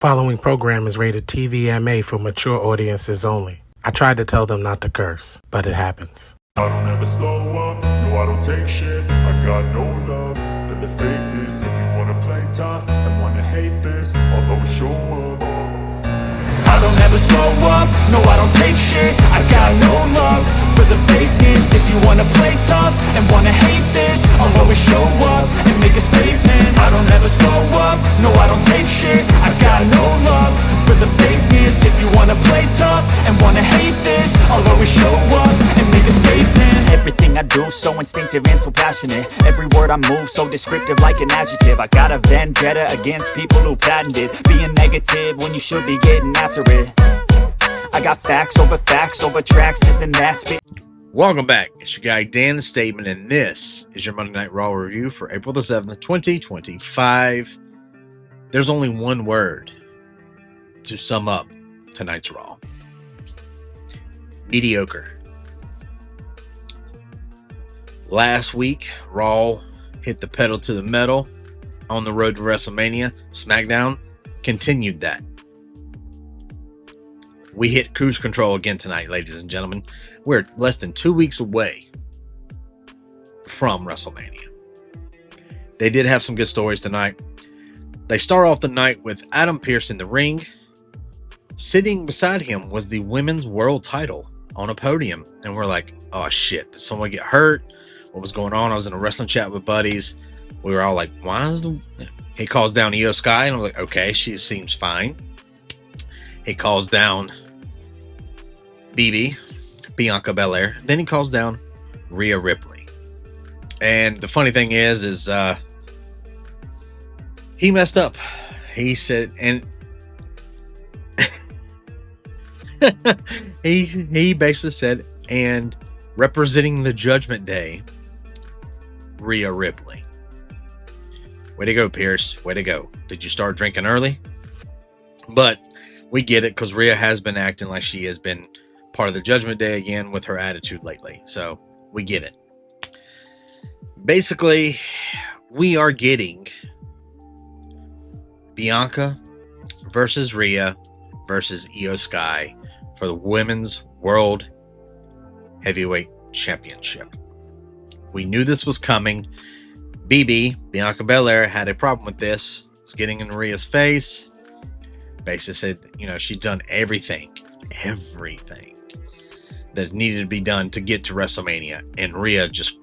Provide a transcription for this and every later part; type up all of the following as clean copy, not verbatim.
Following program is rated TVMA for mature audiences only. I tried to tell them not to curse, but it happens. I don't ever slow up, no I don't take shit. I got no love for the fakeness. If you wanna play tough and wanna hate this, I'll always show up. I don't ever slow up, no I don't take shit. I got no love for the fakeness. If you wanna play tough and wanna hate this, I'll always show up and make a statement. I don't ever slow up, no I don't take shit. I got no love for the fakeness. If you wanna play tough and wanna hate this, I'll always show up and make a statement. Everything I do so instinctive and so passionate. Every word I move so descriptive like an adjective. I got a vendetta against people who patented being negative when you should be getting after it. I got facts over tracks, this and that spit. Welcome back. It's your guy Dan the Statement, and this is your Monday Night Raw review for April the 7th, 2025. There's only one word to sum up tonight's Raw. Mediocre. Last week, Raw hit the pedal to the metal on the road to WrestleMania. SmackDown continued that. We hit cruise control again tonight, ladies and gentlemen. We're less than 2 weeks away from WrestleMania. They did have some good stories tonight. They start off the night with Adam Pearce in the ring. Sitting beside him was the women's world title on a podium. And we're like, oh shit, did someone get hurt? What was going on? I was in a wrestling chat with buddies. We were all like, why is the... He calls down Io Sky, and I'm like, okay, she seems fine. He calls down Bianca Belair. Then he calls down Rhea Ripley. And the funny thing is he messed up. He said, and he basically said, and representing the Judgment Day, Rhea Ripley. Way to go, Pierce. Way to go. Did you start drinking early? But we get it, because Rhea has been acting like she has been part of the Judgment Day again with her attitude lately. So we get it. Basically, we are getting Bianca versus Rhea versus Io Sky for the Women's World Heavyweight Championship. We knew this was coming. Bianca Belair, had a problem with this. It's getting in Rhea's face. Basically said, she's done everything that needed to be done to get to WrestleMania. And Rhea just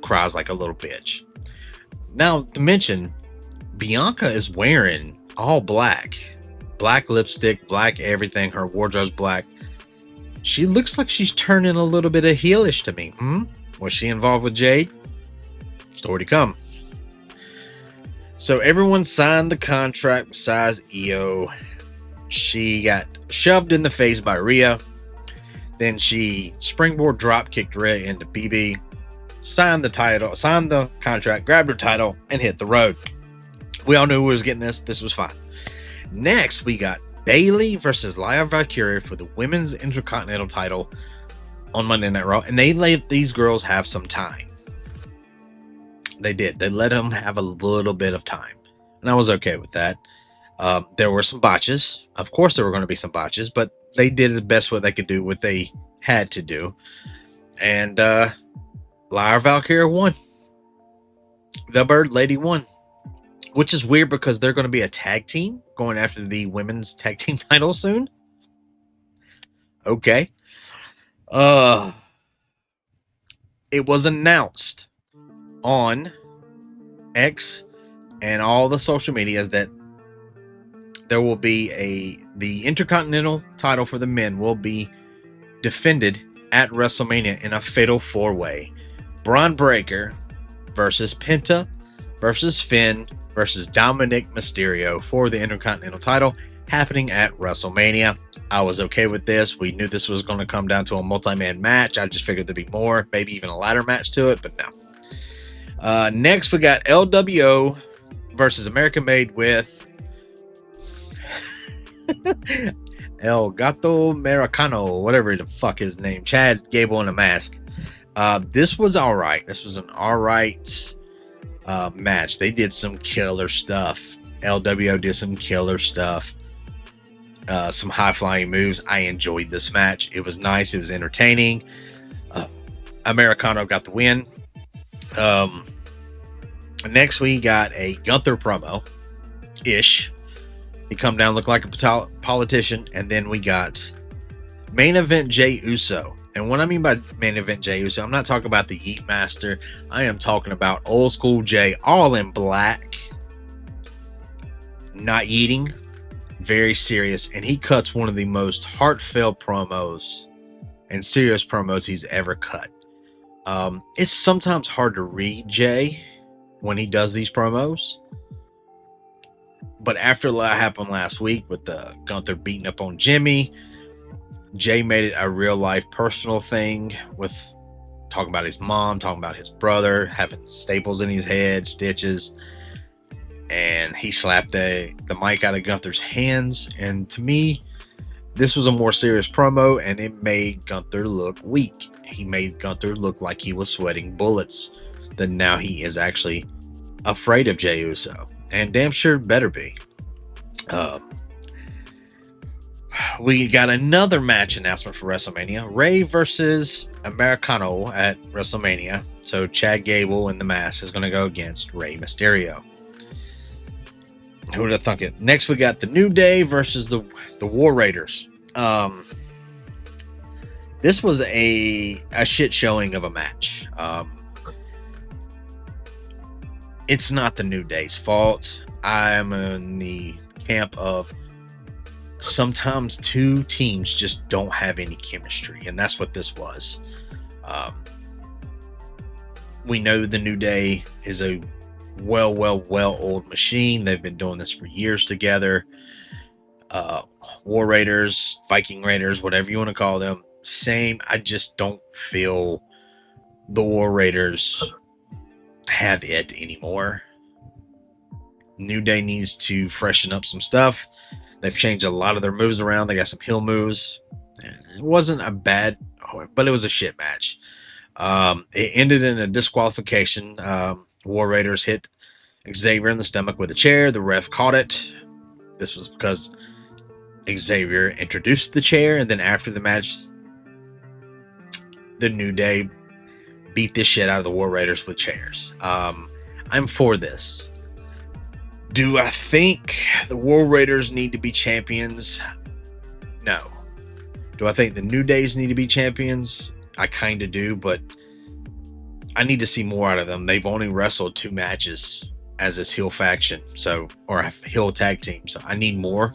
cries like a little bitch. Now, to mention, Bianca is wearing all black. Black lipstick, black everything. Her wardrobe's black. She looks like she's turning a little bit of heelish to me. Was she involved with Jade? Story to come. So everyone signed the contract besides Io. She got shoved in the face by Rhea. Then she springboard drop kicked Rhea into BB. Signed the contract, grabbed her title, and hit the road. We all knew who was getting this. This was fine. Next, we got Bayley versus Lyra Valkyria for the Women's Intercontinental title on Monday Night Raw. And they let these girls have some time. They did. They let them have a little bit of time. And I was okay with that. There were some botches. Of course, there were going to be some botches. But they did the best what they could do, what they had to do. And Lyra Valkyria won. The Bird Lady won. Which is weird, because they're going to be a tag team going after the women's tag team title soon. Okay. It was announced on X and all the social medias that there will be the Intercontinental title for the men will be defended at WrestleMania in a fatal 4-way. Braun Breaker versus Penta versus Finn versus Dominic Mysterio for the Intercontinental title, happening at WrestleMania. I was okay with this. We knew this was going to come down to a multi-man match. I just figured there'd be more, maybe even a ladder match to it, but no. Next, we got LWO versus American Made with El Gato Americano, whatever the fuck his name, Chad Gable in a mask. This was all right. This was an all right match. They did some killer stuff LWO did some killer stuff, some high-flying moves. I enjoyed this match. It was nice. It was entertaining. Americano got the win. Next, we got a Gunther promo-ish. He come down, look like a politician, and then we got main event Jey Uso. And what I mean by main event Jey Uso, I'm not talking about the Yeet Master. I am talking about old school Jey, all in black, not eating, very serious, and he cuts one of the most heartfelt promos and serious promos he's ever cut. It's sometimes hard to read Jey when he does these promos, but after what happened last week with the Gunther beating up on Jimmy, Jey made it a real life personal thing with talking about his mom, talking about his brother, having staples in his head, stitches, and he slapped the mic out of Gunther's hands. And to me, this was a more serious promo, and it made Gunther look weak. He made Gunther look like he was sweating bullets. Then now he is actually afraid of Jey Uso, and damn sure better be. We got another match announcement for WrestleMania. Rey versus Americano at WrestleMania. So Chad Gable in the mask is going to go against Rey Mysterio. Who would have thunk it? Next, we got the New Day versus the War Raiders. This was a shit showing of a match. It's not the New Day's fault. I'm in the camp of sometimes two teams just don't have any chemistry, and that's what this was. We know the New Day is a well-oiled machine. They've been doing this for years together. War Raiders, Viking Raiders, whatever you want to call them, same. I just don't feel the War Raiders have it anymore. New Day needs to freshen up some stuff. They've changed a lot of their moves around. They got some heel moves. It wasn't a bad, but it was a shit match. It ended in a disqualification. War Raiders hit Xavier in the stomach with a chair. The ref caught it. This was because Xavier introduced the chair, and then after the match, the New Day beat this shit out of the War Raiders with chairs. I'm for this. Do I think the War Raiders need to be champions? No. Do I think the New Days need to be champions? I kind of do, but I need to see more out of them. They've only wrestled 2 matches as this heel faction, or a heel tag team, so I need more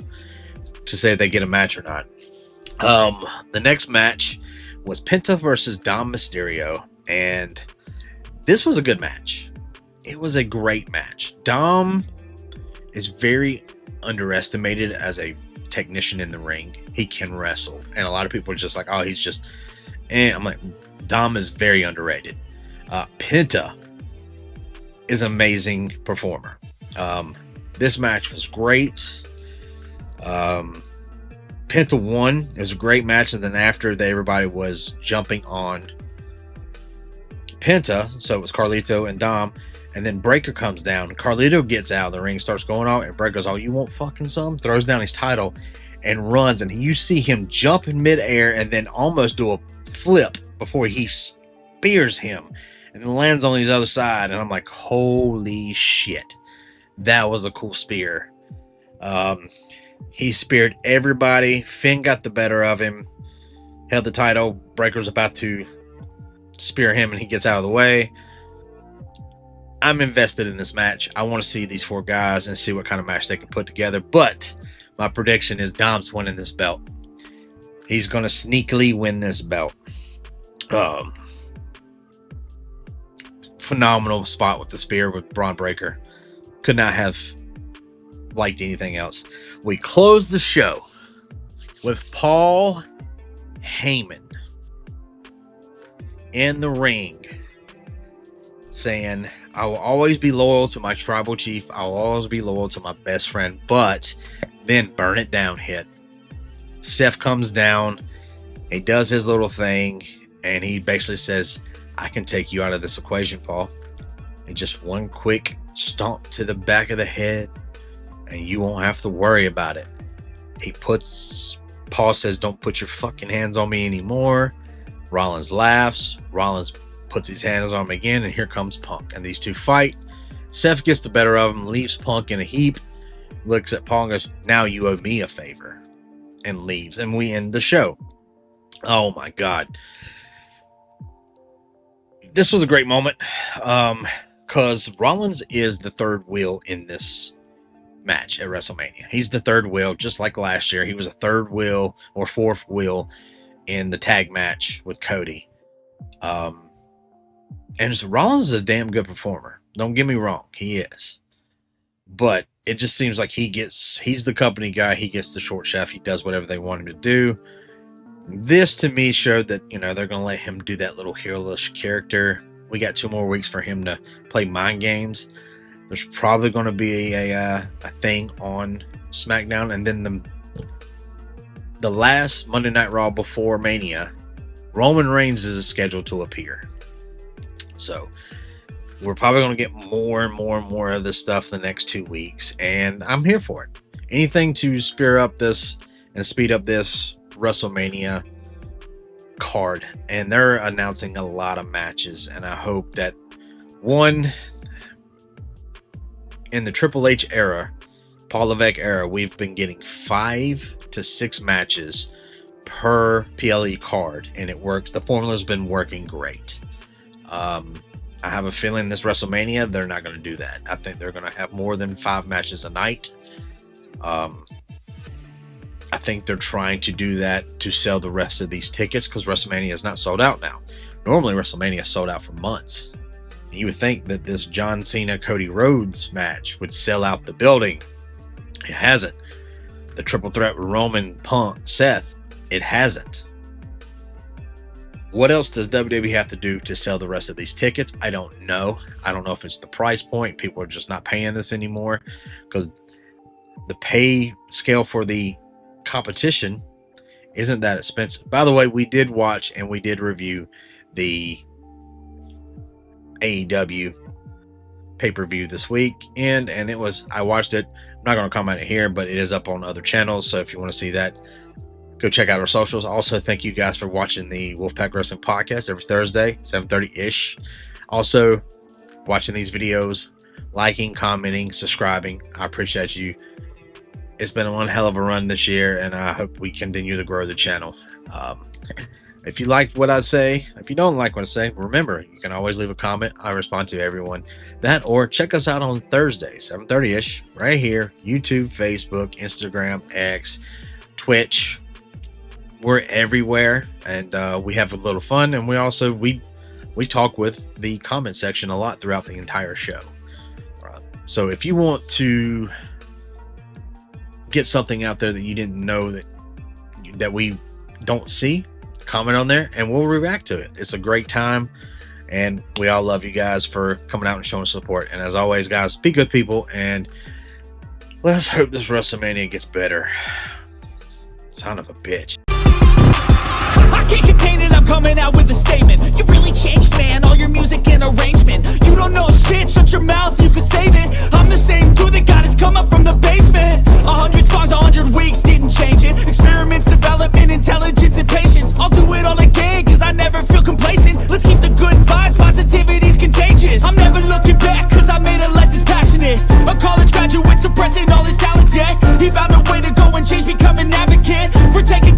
to say if they get a match or not. The next match was Penta versus Dom Mysterio, and this was a good match. It was a great match. Dom is very underestimated as a technician in the ring. He can wrestle, and a lot of people are just like, oh, he's just I'm like, Dom is very underrated. Penta is an amazing performer. This match was great. Penta won. It was a great match, and then after everybody was jumping on Penta, so it was Carlito and Dom, and then Breaker comes down. Carlito gets out of the ring, starts going out, and Breaker goes, oh, you want fucking some? Throws down his title and runs, and you see him jump in midair and then almost do a flip before he spears him and lands on his other side. And I'm like, holy shit, that was a cool spear. He speared everybody. Finn got the better of him, held the title. Breaker's about to spear him, and he gets out of the way. I'm invested in this match. I want to see these 4 guys and see what kind of match they can put together. But my prediction is Dom's winning this belt. He's going to sneakily win this belt. Phenomenal spot with the spear with Braun Breaker. Could not have liked anything else. We closed the show with Paul Heyman in the ring saying, I will always be loyal to my tribal chief. I will always be loyal to my best friend. But then burn it down hit. Seth comes down. He does his little thing. And he basically says, I can take you out of this equation, Paul. And just one quick stomp to the back of the head. and you won't have to worry about it. Paul says, don't put your fucking hands on me anymore. Rollins laughs. Rollins puts his hands on him again, and here comes Punk. And these two fight. Seth gets the better of him, leaves Punk in a heap, looks at Paul and goes, now you owe me a favor, and leaves. And we end the show. Oh my God. This was a great moment, because Rollins is the third wheel in this match at WrestleMania. He's the third wheel, just like last year. He was a third wheel or fourth wheel in the tag match with Cody. And so Rollins is a damn good performer. Don't get me wrong, he is. But it just seems like he's the company guy. He gets the short shaft. He does whatever they want him to do. This to me showed that, they're going to let him do that little heelish character. We got 2 more weeks for him to play mind games. There's probably going to be a thing on SmackDown, and then the last Monday Night Raw before Mania, Roman Reigns is scheduled to appear. So we're probably going to get more and more and more of this stuff the next 2 weeks, and I'm here for it. Anything to speed up this WrestleMania card, and they're announcing a lot of matches, and I hope that in the Triple H era, Paul Levesque era, we've been getting 5 to 6 matches per PLE card, and it works. The formula's been working great. I have a feeling this WrestleMania, they're not going to do that. I think they're going to have more than 5 matches a night. I think they're trying to do that to sell the rest of these tickets, because WrestleMania is not sold out now. Normally, WrestleMania is sold out for months. You would think that this John Cena Cody Rhodes match would sell out the building. It hasn't. The triple threat with Roman, Punk, Seth, it hasn't. What else does WWE have to do to sell the rest of these tickets? I don't know. I don't know if it's the price point. People are just not paying this anymore, because the pay scale for the competition isn't that expensive. By the way, we did watch and we did review the AEW pay-per-view this week, and I watched it. I'm not going to comment it here, but it is up on other channels, so if you want to see that, go check out our socials. Also, thank you guys for watching the Wolfpack Wrestling Podcast every Thursday, 7:30-ish. Also, watching these videos, liking, commenting, subscribing. I appreciate you. It's been one hell of a run this year, and I hope we continue to grow the channel. If you liked what I say, if you don't like what I say, remember, you can always leave a comment. I respond to everyone. That, or check us out on Thursday, 7:30-ish, right here. YouTube, Facebook, Instagram, X, Twitch. We're everywhere, and we have a little fun, and we talk with the comment section a lot throughout the entire show. So if you want to get something out there that you didn't know that we don't see, comment on there and we'll react to it. It's a great time, and we all love you guys for coming out and showing support. And as always, guys, be good people, and let's hope this WrestleMania gets better. Son of a bitch. I can't contain it, I'm coming out with a statement. You really changed, man, all your music and arrangement. You don't know shit, shut your mouth, you can save it. I'm the same dude that got his come up from the basement. 100 songs, 100 weeks, didn't change it. Experiments, development, intelligence, and patience. I'll do it all again, cause I never feel complacent. Let's keep the good vibes, positivity's contagious. I'm never looking back, cause I made a life that's passionate. A college graduate suppressing all his talents, yeah. He found a way to go and change, become an advocate for taking